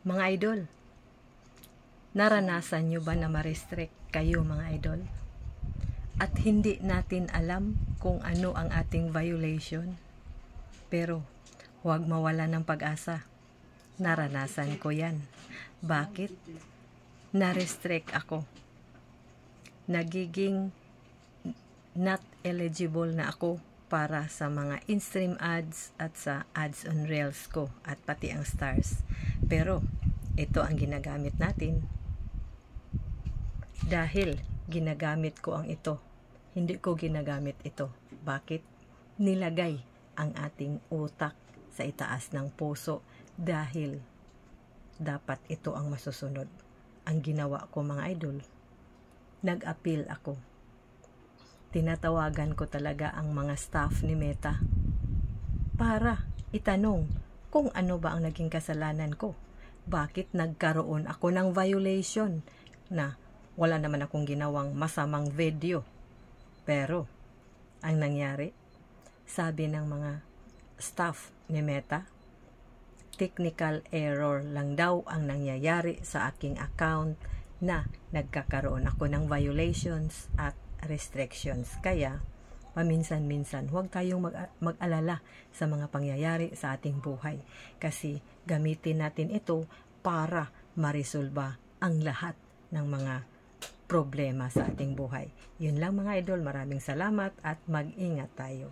Mga idol, naranasan nyo ba na ma-restrict kayo mga idol? At hindi natin alam kung ano ang ating violation. Pero huwag mawala ng pag-asa. Naranasan ko yan. Bakit? Na-restrict ako. Nagiging not eligible na ako para sa mga in-stream ads at sa ads on Reels ko at pati ang stars. Pero ito ang ginagamit natin. Dahil ginagamit ko ang ito, hindi ko ginagamit ito. Bakit? Nilagay ang ating utak sa itaas ng puso dahil dapat ito ang masusunod. Ang ginawa ko mga idol, nag-appeal ako. Tinatawagan ko talaga ang mga staff ni Meta para itanong kung ano ba ang naging kasalanan ko. Bakit nagkaroon ako ng violation na wala naman akong ginawang masamang video. Pero ang nangyari, sabi ng mga staff ni Meta, technical error lang daw ang nangyayari sa aking account na nagkakaroon ako ng violations at restrictions. Kaya paminsan-minsan huwag tayong mag-alala sa mga pangyayari sa ating buhay kasi gamitin natin ito para maresolba ang lahat ng mga problema sa ating buhay. Yun lang mga idol, maraming salamat at mag-ingat tayo.